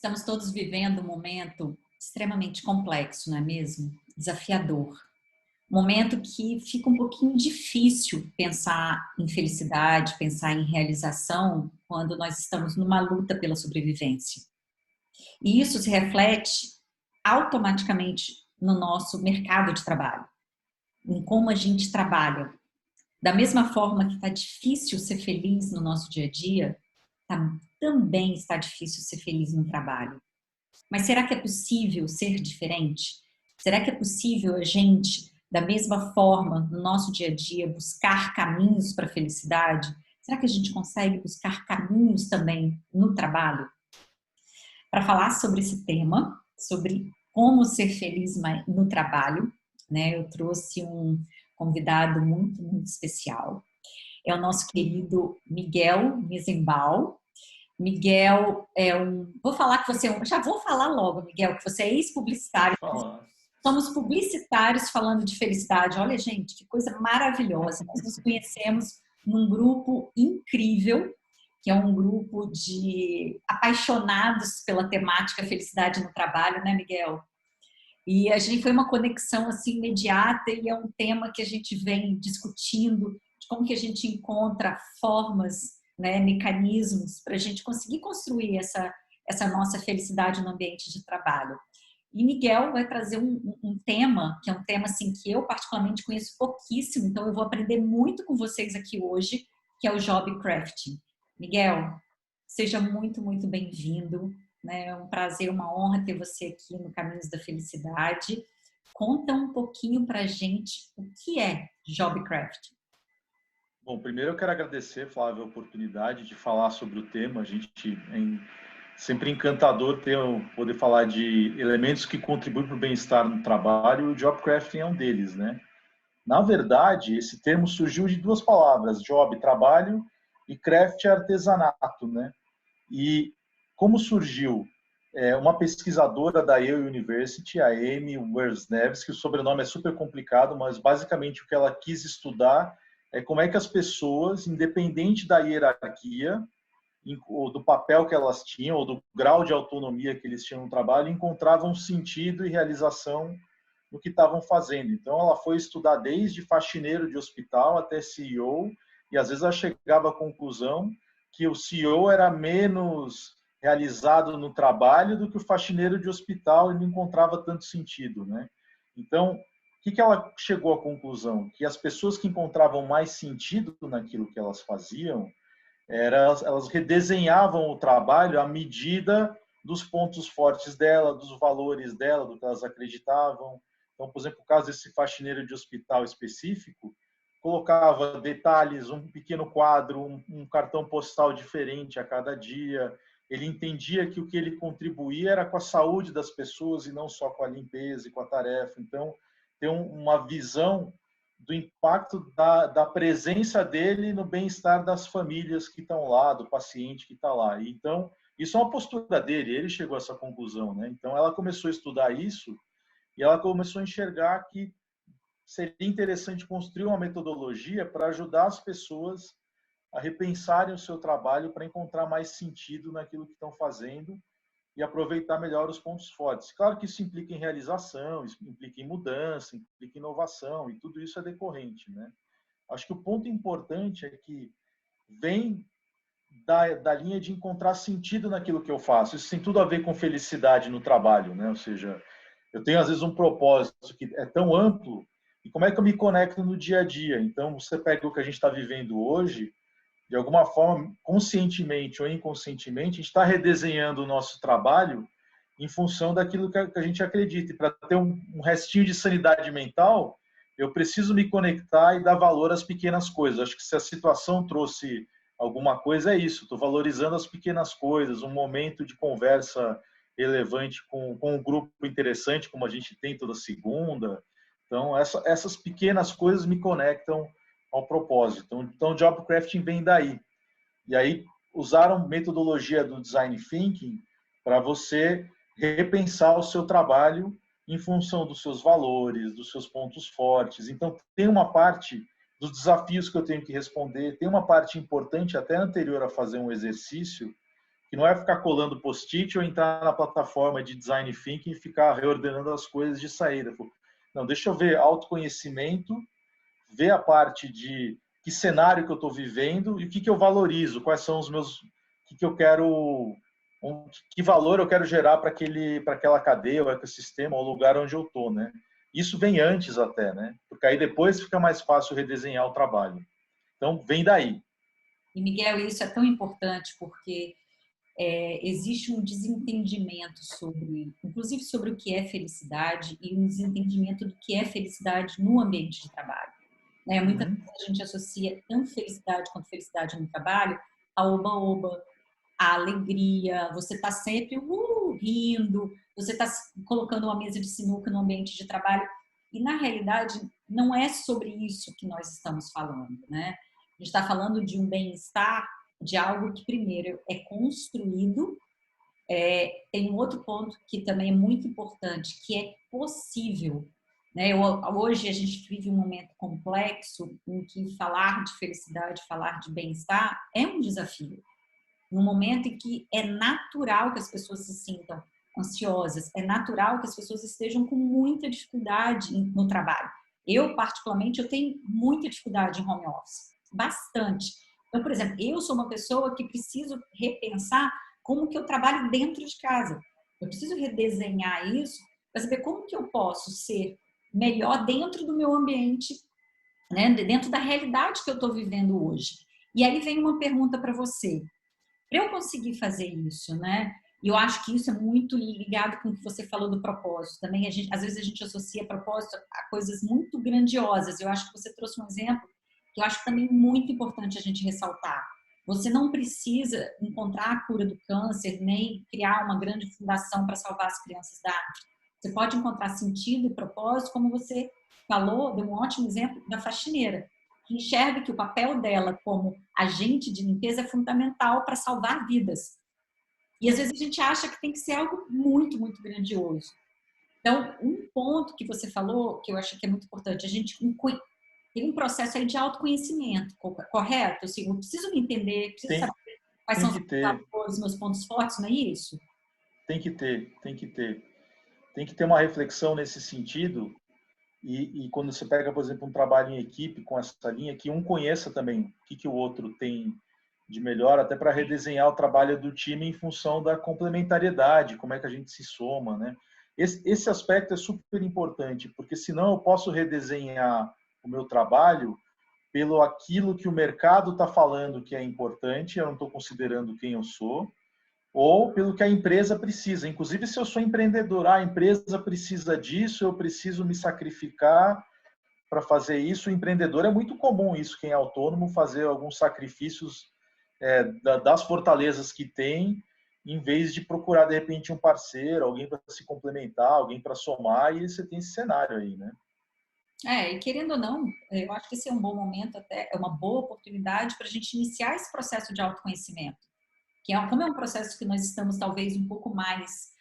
Estamos todos vivendo um momento extremamente complexo, não é mesmo? Desafiador. Momento que fica um pouquinho difícil pensar em felicidade, pensar em realização, quando nós estamos numa luta pela sobrevivência. E isso se reflete automaticamente no nosso mercado de trabalho, em como a gente trabalha. Da mesma forma que está difícil ser feliz no nosso dia a dia, também está difícil ser feliz no trabalho. Mas será que é possível ser diferente? Será que é possível a gente, da mesma forma, no nosso dia a dia, buscar caminhos para a felicidade? Será que a gente consegue buscar caminhos também no trabalho? Para falar sobre esse tema, sobre como ser feliz no trabalho, né, eu trouxe um convidado muito, muito especial. É o nosso querido Miguel Mizenbaum. Miguel é um. Vou falar que você é um. Já vou falar logo, Miguel, que você é Pode ex-publicitário. falar. Somos publicitários falando de felicidade. Olha, gente, que coisa maravilhosa. Nós nos conhecemos num grupo incrível, que é um grupo de apaixonados pela temática felicidade no trabalho, né, Miguel? E a gente foi uma conexão assim imediata e é um tema que a gente vem discutindo de como que a gente encontra formas, né, mecanismos para a gente conseguir construir essa nossa felicidade no ambiente de trabalho. E Miguel vai trazer um tema que é um tema assim que eu particularmente conheço pouquíssimo, então eu vou aprender muito com vocês aqui hoje, que é o job crafting. Miguel, seja muito, muito bem-vindo. Né? É um prazer, uma honra ter você aqui no Caminhos da Felicidade. Conta um pouquinho para a gente o que é Jobcraft. Bom, primeiro eu quero agradecer, Flávia, a oportunidade de falar sobre o tema. A gente sempre encantador poder falar de elementos que contribuem para o bem-estar no trabalho, e o job crafting é um deles, né? Na verdade, esse termo surgiu de duas palavras: job, trabalho, e craft, artesanato, né? E como surgiu? Uma pesquisadora da Yale University, a Amy Wiersnevsky, o sobrenome é super complicado, mas basicamente o que ela quis estudar é como é que as pessoas, independente da hierarquia, ou do papel que elas tinham, ou do grau de autonomia que eles tinham no trabalho, encontravam sentido e realização no que estavam fazendo. Então, ela foi estudar desde faxineiro de hospital até CEO, e às vezes ela chegava à conclusão que o CEO era menos realizado no trabalho do que o faxineiro de hospital e não encontrava tanto sentido, né? Então, o que ela chegou à conclusão? Que as pessoas que encontravam mais sentido naquilo que elas faziam, elas redesenhavam o trabalho à medida dos pontos fortes dela, dos valores dela, do que elas acreditavam. Então, por exemplo, o caso desse faxineiro de hospital específico, colocava detalhes, um pequeno quadro, um cartão postal diferente a cada dia. Ele entendia que o que ele contribuía era com a saúde das pessoas e não só com a limpeza e com a tarefa. Então, tem uma visão do impacto da presença dele no bem-estar das famílias que estão lá, do paciente que está lá. Então, isso é uma postura dele, ele chegou a essa conclusão, né? Então, ela começou a estudar isso e ela começou a enxergar que seria interessante construir uma metodologia para ajudar as pessoas a repensarem o seu trabalho para encontrar mais sentido naquilo que estão fazendo e aproveitar melhor os pontos fortes. Claro que isso implica em realização, isso implica em mudança, implica em inovação, e tudo isso é decorrente, né? Acho que o ponto importante é que vem da linha de encontrar sentido naquilo que eu faço. Isso tem tudo a ver com felicidade no trabalho, né? Ou seja, eu tenho às vezes um propósito que é tão amplo, e como é que eu me conecto no dia a dia? Então, você pega o que a gente está vivendo hoje, de alguma forma, conscientemente ou inconscientemente, a gente está redesenhando o nosso trabalho em função daquilo que a gente acredita. E para ter um restinho de sanidade mental, eu preciso me conectar e dar valor às pequenas coisas. Acho que se a situação trouxe alguma coisa, é isso. Estou valorizando as pequenas coisas, um momento de conversa relevante com um grupo interessante, como a gente tem toda segunda. Então, essas pequenas coisas me conectam ao propósito. Então, o job crafting vem daí. E aí, usaram metodologia do design thinking para você repensar o seu trabalho em função dos seus valores, dos seus pontos fortes. Então, tem uma parte dos desafios que eu tenho que responder, tem uma parte importante, até anterior a fazer um exercício, que não é ficar colando post-it ou entrar na plataforma de design thinking e ficar reordenando as coisas de saída. Não, deixa eu ver autoconhecimento, ver a parte de que cenário que eu estou vivendo e o que, que eu valorizo, quais são os meus, o que, que eu quero, que valor eu quero gerar para aquela cadeia, o ecossistema, o lugar onde eu estou, né? Isso vem antes até, né? Porque aí depois fica mais fácil redesenhar o trabalho. Então, vem daí. E, Miguel, isso é tão importante porque existe um desentendimento sobre, inclusive sobre o que é felicidade e um desentendimento do que é felicidade no ambiente de trabalho. Né? Muitas vezes a gente associa tanto felicidade quanto felicidade no trabalho a oba-oba, a alegria, você está sempre rindo, você está colocando uma mesa de sinuca no ambiente de trabalho. E, na realidade, não é sobre isso que nós estamos falando, né? A gente está falando de um bem-estar, de algo que, primeiro, é construído. Tem um outro ponto que também é muito importante, que é possível. Né? Hoje a gente vive um momento complexo em que falar de felicidade, falar de bem-estar é um desafio. Num momento em que é natural que as pessoas se sintam ansiosas, é natural que as pessoas estejam com muita dificuldade no trabalho. Eu, particularmente, eu tenho muita dificuldade em home office, bastante. Então, por exemplo, eu sou uma pessoa que preciso repensar como que eu trabalho dentro de casa. Eu preciso redesenhar isso para saber como que eu posso ser melhor dentro do meu ambiente, né? Dentro da realidade que eu estou vivendo hoje. E aí vem uma pergunta para você. Para eu conseguir fazer isso, né? E eu acho que isso é muito ligado com o que você falou do propósito. Também às vezes a gente associa propósito a coisas muito grandiosas. Eu acho que você trouxe um exemplo que eu acho também muito importante a gente ressaltar. Você não precisa encontrar a cura do câncer, nem criar uma grande fundação para salvar as crianças da África. Você pode encontrar sentido e propósito, como você falou, deu um ótimo exemplo da faxineira, que enxerga que o papel dela como agente de limpeza é fundamental para salvar vidas. E às vezes a gente acha que tem que ser algo muito, muito grandioso. Então, um ponto que você falou, que eu acho que é muito importante, a gente tem um processo aí de autoconhecimento, correto? Assim, eu preciso me entender, preciso saber Tem, quais tem são os que meus ter, valores, os meus pontos fortes, não é isso? tem que ter, tem que ter. Tem que ter uma reflexão nesse sentido e quando você pega, por exemplo, um trabalho em equipe com essa linha, que um conheça também o que o outro tem de melhor, até para redesenhar o trabalho do time em função da complementariedade, como é que a gente se soma, né? Esse aspecto é super importante, porque senão eu posso redesenhar o meu trabalho pelo aquilo que o mercado está falando que é importante, eu não estou considerando quem eu sou, ou pelo que a empresa precisa. Inclusive, se eu sou empreendedor, a empresa precisa disso, eu preciso me sacrificar para fazer isso. O empreendedor é muito comum isso, quem é autônomo, fazer alguns sacrifícios das fortalezas que tem, em vez de procurar, de repente, um parceiro, alguém para se complementar, alguém para somar, e você tem esse cenário aí, né? E querendo ou não, eu acho que esse é um bom momento, até é uma boa oportunidade para a gente iniciar esse processo de autoconhecimento. Como é um processo que nós estamos talvez um pouco mais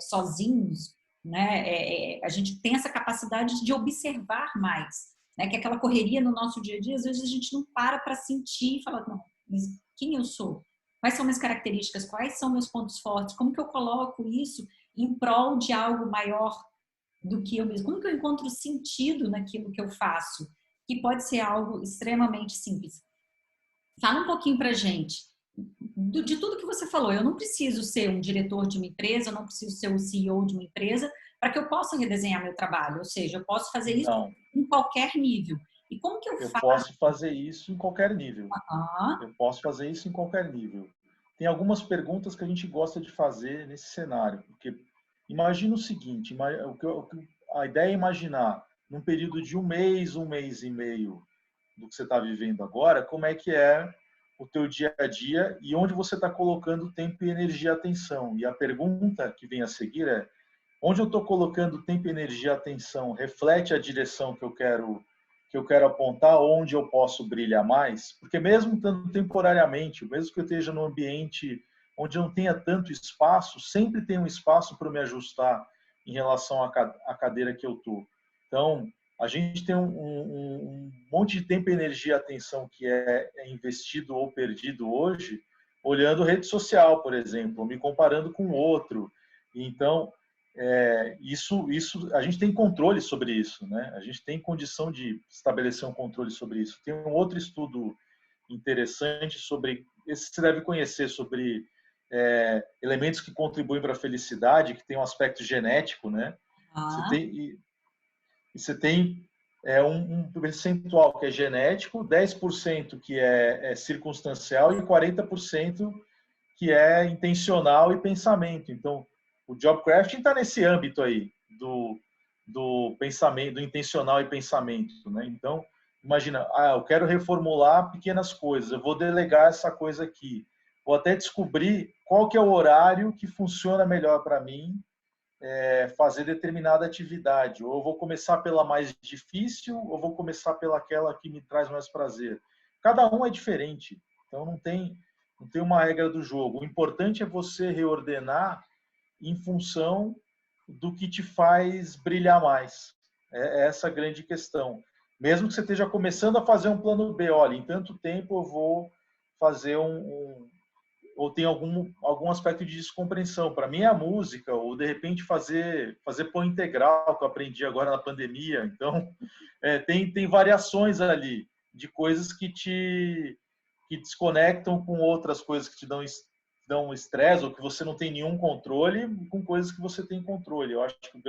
sozinhos, né? A gente tem essa capacidade de observar mais, né? Que aquela correria no nosso dia a dia, às vezes a gente não para sentir e falar, não, mas quem eu sou? Quais são minhas características? Quais são meus pontos fortes? Como que eu coloco isso em prol de algo maior do que eu mesmo? Como que eu encontro sentido naquilo que eu faço? Que pode ser algo extremamente simples. Fala um pouquinho pra gente de tudo que você falou. Eu não preciso ser um diretor de uma empresa, eu não preciso ser o CEO de uma empresa para que eu possa redesenhar meu trabalho. Ou seja, eu posso fazer isso Não, em qualquer nível. E como que eu eu faço? posso fazer isso em qualquer nível. Ah, Eu posso fazer isso em qualquer nível. Tem algumas perguntas que a gente gosta de fazer nesse cenário, porque imagina o seguinte, a ideia é imaginar num período de um mês e meio do que você está vivendo agora, como é que é o teu dia a dia e onde você está colocando tempo e energia e atenção. E a pergunta que vem a seguir é: onde eu estou colocando tempo, energia e atenção reflete a direção que eu quero apontar, onde eu posso brilhar mais? Porque mesmo estando temporariamente, mesmo que eu esteja num ambiente onde não tenha tanto espaço, sempre tem um espaço para me ajustar em relação à cadeira que eu estou. Então, a gente tem um monte de tempo, energia e atenção que é investido ou perdido hoje olhando rede social, por exemplo, me comparando com outro. Então, isso a gente tem controle sobre isso, né? A gente tem condição de estabelecer um controle sobre isso. Tem um outro estudo interessante sobre, esse você deve conhecer, sobre elementos que contribuem para a felicidade, que tem um aspecto genético, né? Você tem um percentual que é genético, 10% que é circunstancial e 40% que é intencional e pensamento. Então, o job crafting está nesse âmbito aí do pensamento, do intencional e pensamento, né? Então, imagina, eu quero reformular pequenas coisas, eu vou delegar essa coisa aqui, vou até descobrir qual que é o horário que funciona melhor para mim fazer determinada atividade, ou eu vou começar pela mais difícil, ou vou começar pelaquela que me traz mais prazer. Cada um é diferente, então não tem uma regra do jogo. O importante é você reordenar em função do que te faz brilhar mais. É essa a grande questão. Mesmo que você esteja começando a fazer um plano B, olha, em tanto tempo eu vou fazer ou tem algum aspecto de descompreensão. Para mim é a música, ou de repente fazer pão integral, que eu aprendi agora na pandemia. Então, tem variações ali de coisas que desconectam com outras coisas que te dão estresse, ou que você não tem nenhum controle, com coisas que você tem controle. Eu acho que a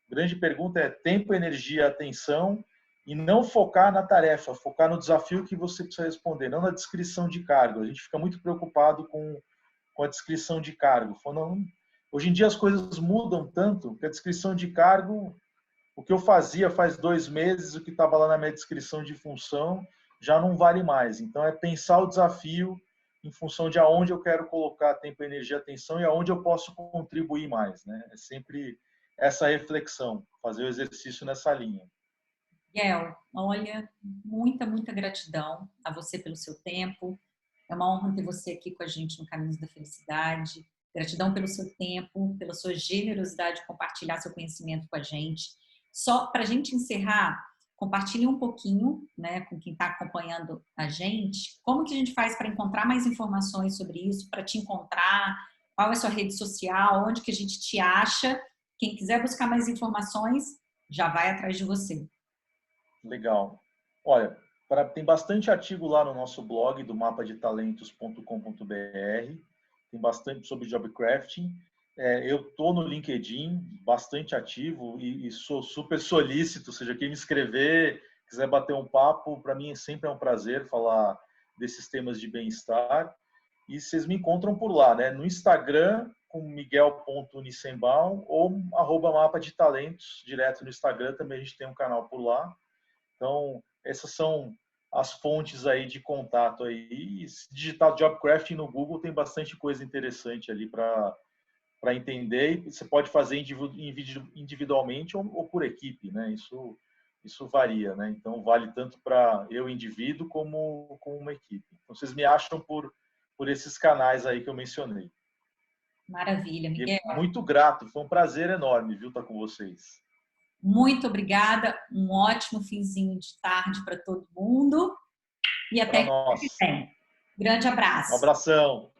grande pergunta é tempo, energia, atenção, e não focar na tarefa, focar no desafio que você precisa responder, não na descrição de cargo. A gente fica muito preocupado com a descrição de cargo. Hoje em dia as coisas mudam tanto que a descrição de cargo, o que eu fazia faz 2 meses, o que estava lá na minha descrição de função, já não vale mais. Então, é pensar o desafio em função de aonde eu quero colocar tempo, energia, atenção e aonde eu posso contribuir mais, né? É sempre essa reflexão, fazer o exercício nessa linha. Miguel, olha, muita gratidão a você pelo seu tempo. É uma honra ter você aqui com a gente no Caminhos da Felicidade. Gratidão pelo seu tempo, pela sua generosidade de compartilhar seu conhecimento com a gente. Só para a gente encerrar, compartilhe um pouquinho, né, com quem está acompanhando a gente, como que a gente faz para encontrar mais informações sobre isso, para te encontrar, qual é a sua rede social, onde que a gente te acha. Quem quiser buscar mais informações, já vai atrás de você. Legal. Olha, tem bastante artigo lá no nosso blog do mapadetalentos.com.br. Tem bastante sobre job crafting. Eu estou no LinkedIn, bastante ativo e sou super solícito, ou seja, quem me escrever, quiser bater um papo, para mim sempre é um prazer falar desses temas de bem-estar. E vocês me encontram por lá, né? No Instagram, com miguel.nissenbaum ou @mapa de talentos, direto no Instagram, também a gente tem um canal por lá. Então, essas são as fontes aí de contato aí. E se digitar job crafting no Google, tem bastante coisa interessante ali para entender. E você pode fazer individualmente ou por equipe, né? Isso varia, né? Então, vale tanto para eu indivíduo como uma equipe. Então, vocês me acham por esses canais aí que eu mencionei. Maravilha, Miguel. E muito grato, foi um prazer enorme, viu, estar com vocês. Muito obrigada, um ótimo finzinho de tarde para todo mundo e até que vem. Grande abraço. Um abração.